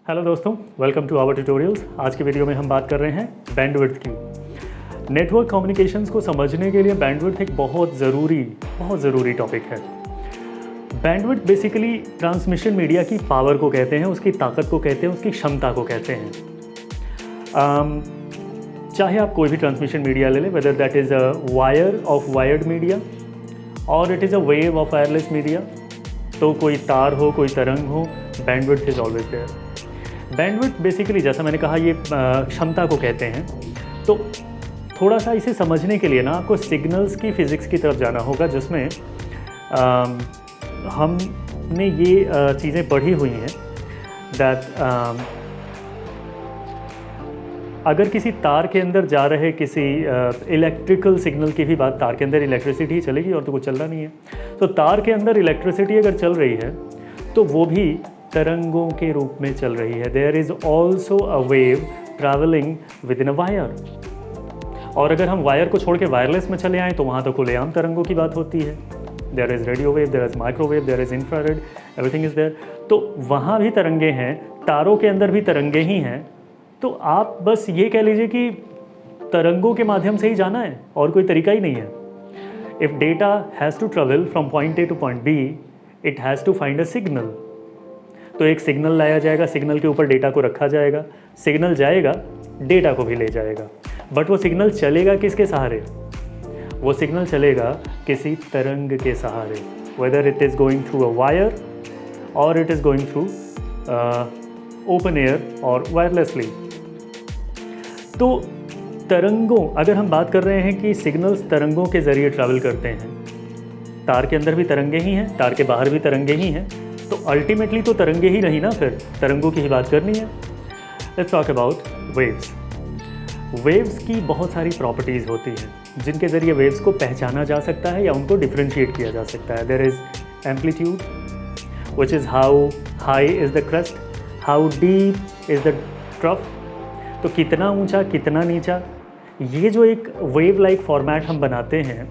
Hello दोस्तों, welcome to our tutorials. आज के वीडियो में हम बात कर रहे हैं बैंडविड्थ की। नेटवर्क कम्युनिकेशंस को समझने के लिए बैंडविड्थ एक बहुत ज़रूरी टॉपिक है। बैंडविड्थ बेसिकली ट्रांसमिशन मीडिया की पावर को कहते हैं, उसकी ताकत को कहते हैं, उसकी क्षमता को कहते हैं। चाहे आप कोई भी ट्रांसमिशन मीडिया ले लें, whether that is a wire of wired media और it is a wave of wireless media, तो कोई तार हो, कोई तरंग हो, bandwidth is always there. Bandwidth basically, जैसा मैंने कहा, ये क्षमता को कहते हैं। तो थोड़ा सा इसे समझने के लिए ना आपको सिग्नल्स की फ़िज़िक्स की तरफ जाना होगा, जिसमें हमने ये चीज़ें पढ़ी हुई हैं दैट अगर किसी तार के अंदर जा रहे किसी इलेक्ट्रिकल सिग्नल की भी बात, तार के अंदर इलेक्ट्रिसिटी चलेगी और तो कुछ चल रहा नहीं है। तो तार के अंदर इलेक्ट्रिसिटी अगर चल रही है तो वो भी तरंगों के रूप में चल रही है। There is also a wave travelling within a wire. और अगर हम वायर को छोड़ के वायरलेस में चले आएँ तो वहाँ तो खुलेआम तरंगों की बात होती है। There is radio wave, there is microwave, there is infrared, everything is there. तो वहाँ भी तरंगे हैं, तारों के अंदर भी तरंगे ही हैं। तो आप बस ये कह लीजिए कि तरंगों के माध्यम से ही जाना है और कोई तरीका ही नहीं है। If data has to travel from point A to point B, it has to find a signal. तो एक सिग्नल लाया जाएगा, सिग्नल के ऊपर डेटा को रखा जाएगा, सिग्नल जाएगा, डेटा को भी ले जाएगा। बट वो सिग्नल चलेगा किसके सहारे? वो सिग्नल चलेगा किसी तरंग के सहारे, whether it is going through a wire और it is going through open air और वायरलेसली। तो तरंगों, अगर हम बात कर रहे हैं कि सिग्नल्स तरंगों के ज़रिए ट्रैवल करते हैं, तार के अंदर भी तरंगे ही हैं, तार के बाहर भी तरंगे ही हैं, तो अल्टीमेटली तो तरंगे ही रही ना, फिर तरंगों की ही बात करनी है। Let's talk about waves. Waves की बहुत सारी प्रॉपर्टीज़ होती हैं जिनके ज़रिए वेव्स को पहचाना जा सकता है या उनको डिफ्रेंशिएट किया जा सकता है। There is amplitude, which is how high is the crest, how deep is the trough. तो कितना ऊंचा, कितना नीचा, ये जो एक वेव लाइक फॉर्मेट हम बनाते हैं,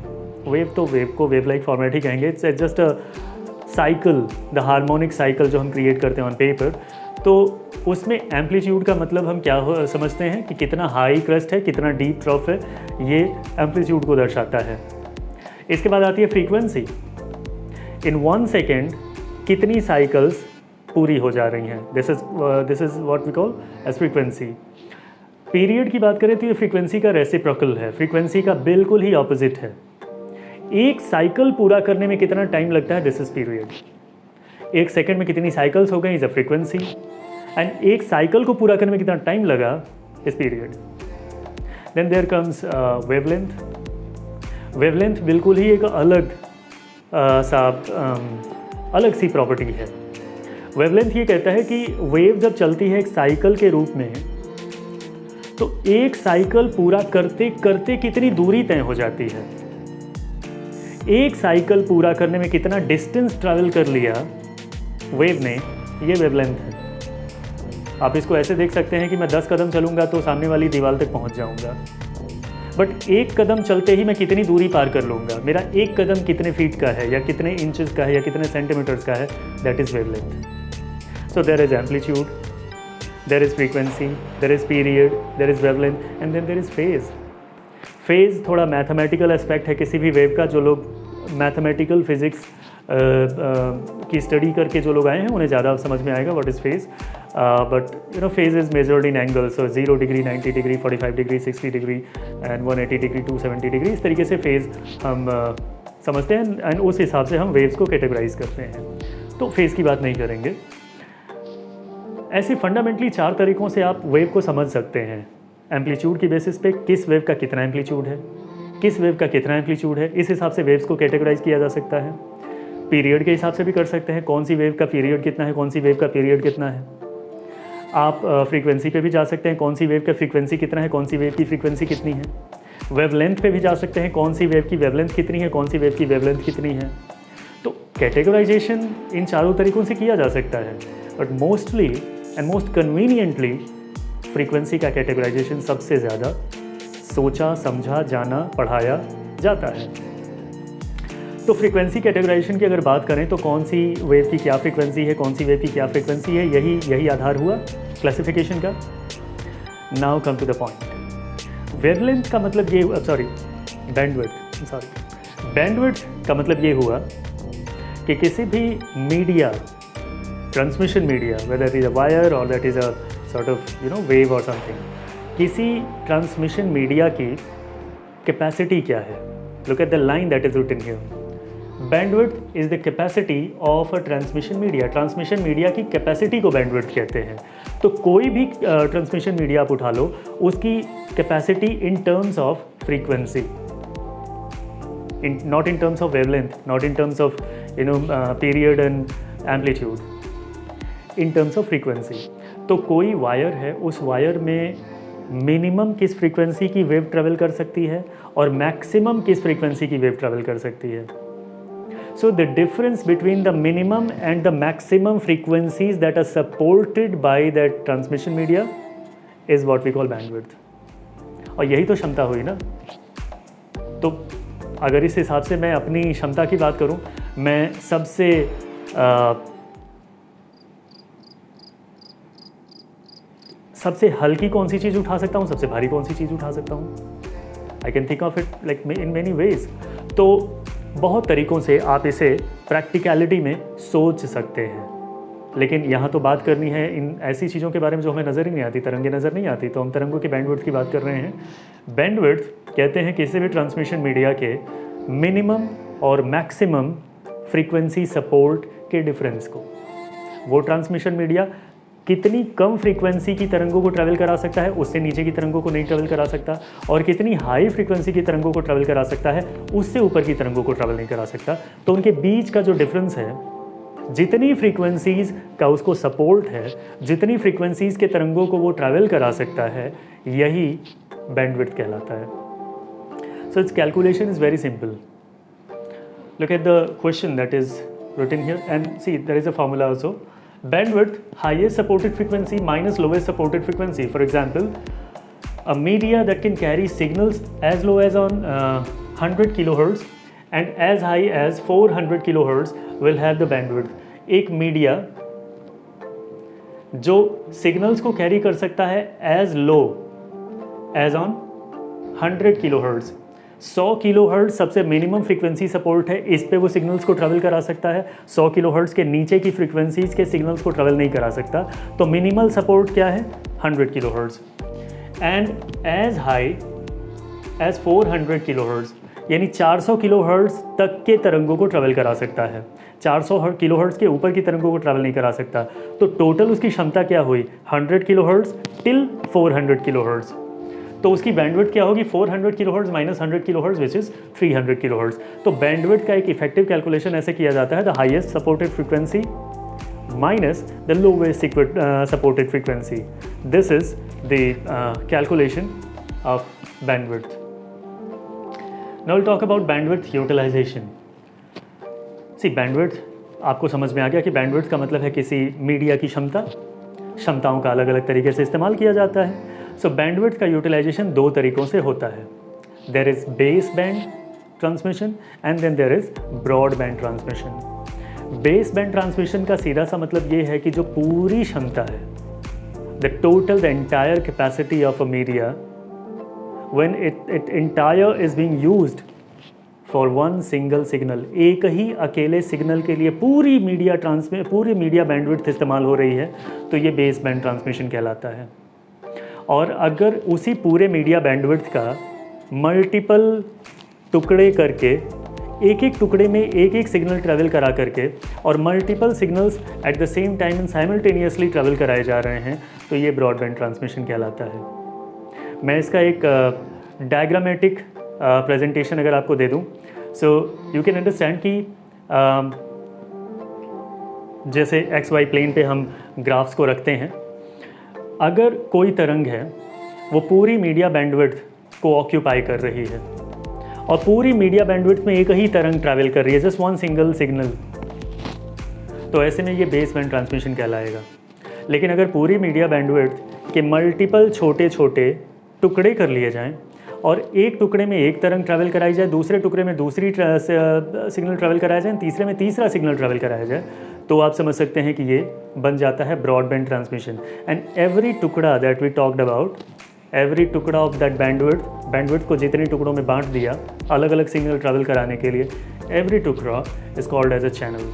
वेव को वेव लाइक फॉर्मेट ही कहेंगे। It's just a cycle, the harmonic cycle जो हम क्रिएट करते हैं ऑन पेपर। तो उसमें एम्पलीट्यूड का मतलब हम क्या समझते हैं कि कितना हाई क्रेस्ट है, कितना डीप ट्रफ है, ये एम्पलीट्यूड को दर्शाता है। इसके बाद आती है फ्रीक्वेंसी। इन 1 सेकेंड कितनी साइकिल्स पूरी हो जा रही हैं, this is what we call as frequency. Period की बात करें तो ये फ्रीक्वेंसी का रेसिप्रोकल है, फ्रीक्वेंसी का बिल्कुल ही ऑपोजिट है। एक साइकिल पूरा करने में कितना टाइम लगता है, दिस इज पीरियड। एक सेकंड में कितनी साइकिल्स हो गई, इज अ फ्रीक्वेंसी। एंड एक साइकिल को पूरा करने में कितना टाइम लगा, is period. Then there comes wavelength. Wavelength बिल्कुल ही एक अलग सी प्रॉपर्टी है। वेवलेंथ ये कहता है कि वेव जब चलती है एक साइकिल के रूप में, तो एक साइकिल पूरा करते करते कितनी दूरी तय हो जाती है, एक साइकिल पूरा करने में कितना डिस्टेंस ट्रैवल कर लिया वेव ने, ये वेवलेंथ है। आप इसको ऐसे देख सकते हैं कि मैं 10 कदम चलूँगा तो सामने वाली दीवार तक पहुँच जाऊँगा, बट एक कदम चलते ही मैं कितनी दूरी पार कर लूँगा, मेरा एक कदम कितने फीट का है या कितने इंचेस का है या कितने सेंटीमीटर्स का है, that is wavelength. So there is amplitude, there is frequency, there is period, there is wavelength, and then there is phase. phase थोड़ा मैथमेटिकल एस्पेक्ट है किसी भी वेव का। जो लोग मैथमेटिकल फिजिक्स की स्टडी करके जो लोग आए हैं उन्हें ज़्यादा समझ में आएगा what is phase. But you know, phase is measured in angle, so 0 degree, 90 degree, 45 degree, 60 degree and 180 degree, 270 degree. इस तरीके से फेज़ हम समझते हैं एंड उस हिसाब से हम वेव्स को कैटेगराइज करते हैं। तो फेज़ की बात नहीं करेंगे। ऐसे फंडामेंटली 4 तरीक़ों से आप वेव को समझ सकते हैं। एम्पलीट्यूड की बेसिस पे किस वेव का कितना एम्पलीट्यूड है, किस वेव का कितना एम्पलीट्यूड है, इस हिसाब से वेव्स को कैटेगराइज किया जा सकता है। पीरियड के हिसाब से भी कर सकते हैं, कौन सी वेव का पीरियड कितना है, कौन सी वेव का पीरियड कितना है। आप फ्रीक्वेंसी पे भी जा सकते हैं, कौन सी वेव का फ्रीक्वेंसी कितना है, कौन सी वेव की फ्रीक्वेंसी कितनी है। वेवलेंथ पे भी जा सकते हैं, कौन सी वेव की वेवलेंथ कितनी है, कौन सी वेव की वेवलेंथ कितनी है। तो कैटेगराइजेशन इन 4 तरीक़ों से किया जा सकता है, but mostly and most conveniently frequency का कैटेगराइजेशन सबसे ज़्यादा सोचा, समझा, जाना, पढ़ाया जाता है। तो फ्रीक्वेंसी कैटेगराइजेशन की अगर बात करें तो कौन सी वेव की क्या फ्रीक्वेंसी है, कौन सी वेव की क्या फ्रीक्वेंसी है, यही आधार हुआ क्लासिफिकेशन का। Now come to the point. Wavelength का मतलब ये, सॉरी बैंडविड्थ, बैंडविड्थ का मतलब ये हुआ कि किसी भी media, transmission media, whether it is a wire और that is a sort of wave और समथिंग, किसी ट्रांसमिशन मीडिया की कैपेसिटी क्या है। Look at the line that is written here. Bandwidth is the capacity of a transmission media. Transmission media की capacity को bandwidth कहते हैं। तो कोई भी ट्रांसमिशन मीडिया आप उठा लो, उसकी capacity in terms of frequency, not in terms of wavelength, not in terms of period and amplitude, in terms of frequency. तो कोई वायर है, उस वायर में मिनिमम किस फ्रीक्वेंसी की वेव ट्रेवल कर सकती है और मैक्सिमम किस फ्रीक्वेंसी की वेव ट्रेवल कर सकती है। So the difference between the minimum and the maximum frequencies that are supported by that transmission media is what we call bandwidth. और यही तो क्षमता हुई ना। तो अगर इस हिसाब से मैं अपनी क्षमता की बात करूं, मैं सबसे हल्की कौन सी चीज़ उठा सकता हूँ, सबसे भारी कौन सी चीज़ उठा सकता हूँ। I can think of it like in many ways. तो बहुत तरीक़ों से आप इसे प्रैक्टिकलिटी में सोच सकते हैं, लेकिन यहाँ तो बात करनी है इन ऐसी चीज़ों के बारे में जो हमें नज़र ही नहीं आती, तरंगें नज़र नहीं आती। तो हम तरंगों के बैंडविड्थ की बात कर रहे हैं। बैंडविड्थ कहते हैं किसी भी ट्रांसमिशन मीडिया के मिनिमम और मैक्सिमम फ्रीक्वेंसी सपोर्ट के डिफरेंस को। वो ट्रांसमिशन मीडिया कितनी कम फ्रीक्वेंसी की तरंगों को ट्रैवल करा सकता है, उससे नीचे की तरंगों को नहीं ट्रैवल करा सकता, और कितनी हाई फ्रीक्वेंसी की तरंगों को ट्रैवल करा सकता है, उससे ऊपर की तरंगों को ट्रैवल नहीं करा सकता। तो उनके बीच का जो डिफरेंस है, जितनी फ्रीक्वेंसीज़ का उसको सपोर्ट है, जितनी फ्रीक्वेंसीज़ के तरंगों को वो ट्रैवल करा सकता है, यही बैंडविड्थ कहलाता है। So it's calculation is very simple. Look at the question that is written here and see there is a formula also. Bandwidth, highest supported frequency minus lowest supported frequency. For example, a media that can carry signals as low as on 100 kilohertz and as high as 400 kilohertz will have the bandwidth. एक media जो signals को carry कर सकता है as low as on 100 kilohertz, 100 kilohertz सबसे minimum frequency support है, इस पे वो सिग्नल्स को ट्रैवल करा सकता है। 100 किलोहर्ट्ज़ के नीचे की फ्रीक्वेंसीज़ के सिग्नल्स को ट्रैवल नहीं करा सकता। तो मिनिमल सपोर्ट क्या है? 100 kilohertz and as high as 400 kilohertz, यानी 400 किलोहर्ट्ज़ तक के तरंगों को ट्रैवल करा सकता है। 400 किलोहर्ट्ज़ के ऊपर की तरंगों को ट्रैवल नहीं करा सकता। तो टोटल उसकी क्षमता क्या हुई? 100 किलोहर्ट्ज़ टिल 400 किलोहर्ट्ज़। तो उसकी बैंडविड्थ क्या होगी? 400 kilohertz minus 100 kilohertz which is 300 kilohertz. तो बैंडविड्थ का एक इफेक्टिव कैलकुलेशन ऐसे किया जाता है, the highest supported frequency minus the lowest supported frequency. This is the calculation of bandwidth. Now will talk about bandwidth utilization. See bandwidth आपको समझ में आ गया कि बैंडविड्थ का मतलब है किसी मीडिया की क्षमताओं का अलग अलग तरीके से इस्तेमाल किया जाता है। सो बैंडविड्थ का यूटिलाइजेशन दो तरीक़ों से होता है। There is base band transmission and then there is broad band transmission. Base band transmission का सीधा सा मतलब ये है कि जो पूरी क्षमता है, the total the entire capacity of a media when it entire is being used for one single signal, एक ही अकेले सिग्नल के लिए पूरी मीडिया बैंडविड्थ इस्तेमाल हो रही है, तो ये बेस बैंड ट्रांसमिशन कहलाता है। और अगर उसी पूरे मीडिया बैंडविड्थ का मल्टीपल टुकड़े करके, एक एक टुकड़े में एक एक सिग्नल ट्रैवल करा करके और multiple signals at the same time and simultaneously travel कराए जा रहे हैं, तो ये ब्रॉडबैंड ट्रांसमिशन कहलाता है। मैं इसका एक डायग्रामेटिक प्रेजेंटेशन अगर आपको दे दूं, सो यू कैन अंडरस्टैंड कि जैसे XY प्लेन पे हम ग्राफ्स को रखते हैं, अगर कोई तरंग है वो पूरी मीडिया बैंडविड्थ को ऑक्यूपाई कर रही है और पूरी मीडिया बैंडविड्थ में एक ही तरंग ट्रैवल कर रही है, जस्ट वन सिंगल सिग्नल, तो ऐसे में ये बेस बैंड ट्रांसमिशन कहलाएगा। लेकिन अगर पूरी मीडिया बैंडविड्थ के मल्टीपल छोटे छोटे टुकड़े कर लिए जाएं और एक टुकड़े में एक तरंग ट्रैवल कराई जाए, दूसरे टुकड़े में दूसरी सिग्नल ट्रैवल कराया जाए, तीसरे में तीसरा सिग्नल ट्रैवल कराया जाए, तो आप समझ सकते हैं कि ये बन जाता है ब्रॉडबैंड ट्रांसमिशन। एंड एवरी टुकड़ा that we talked about, every टुकड़ा ऑफ दैट बैंडविड्थ को जितने टुकड़ों में बांट दिया अलग अलग सिग्नल ट्रैवल कराने के लिए, एवरी टुकड़ा is called as a channel.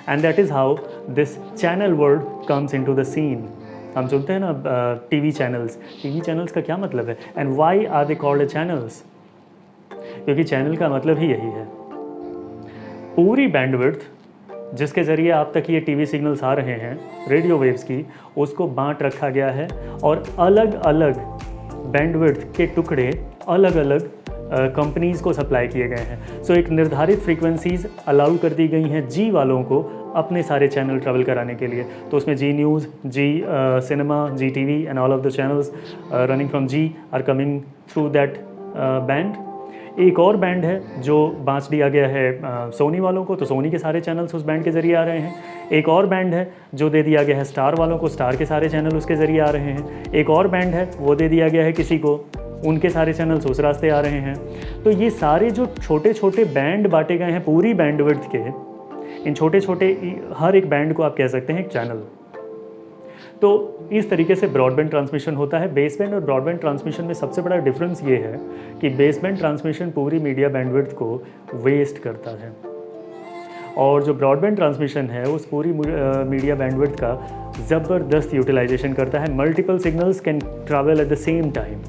And that is how this channel word comes into the scene. हम सुनते हैं ना टीवी चैनल्स का क्या मतलब है, and why are they called channels? क्योंकि चैनल का मतलब ही यही है, पूरी बैंडविड्थ जिसके ज़रिए आप तक ये टीवी सिग्नल्स आ रहे हैं रेडियो वेव्स की, उसको बांट रखा गया है और अलग अलग बैंडविड्थ के टुकड़े अलग अलग कंपनीज़ को सप्लाई किए गए हैं। सो एक निर्धारित फ्रीक्वेंसीज़ अलाउ कर दी गई हैं जी वालों को अपने सारे चैनल ट्रैवल कराने के लिए। तो उसमें Zee news, Zee cinema, Zee TV and all of the channels running from Zee are coming through that band. एक और बैंड है जो बांट दिया गया है सोनी वालों को, तो सोनी के सारे चैनल्स उस बैंड के ज़रिए आ रहे हैं। एक और बैंड है जो दे दिया गया है स्टार वालों को, स्टार के सारे चैनल उसके ज़रिए आ रहे हैं। एक और बैंड है वो दे दिया गया है किसी को, उनके सारे चैनल्स उस रास्ते आ रहे हैं। तो ये सारे जो छोटे छोटे बैंड बांटे गए हैं पूरी बैंडविड्थ के, इन छोटे छोटे हर एक बैंड को आप कह सकते हैं एक चैनल। तो इस तरीके से ब्रॉडबैंड ट्रांसमिशन होता है। बेसबैंड और ब्रॉडबैंड ट्रांसमिशन में सबसे बड़ा डिफरेंस ये है कि बेसबैंड ट्रांसमिशन पूरी मीडिया बैंडविड्थ को वेस्ट करता है, और जो ब्रॉडबैंड ट्रांसमिशन है उस पूरी मीडिया बैंडविड्थ का ज़बरदस्त यूटिलाइजेशन करता है। Multiple signals can travel at the same time.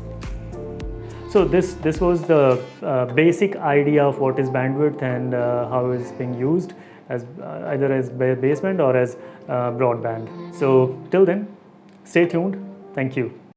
So this was the basic idea of what is bandwidth and how it's being used as either as baseband or as broadband. So till then, stay tuned. Thank you.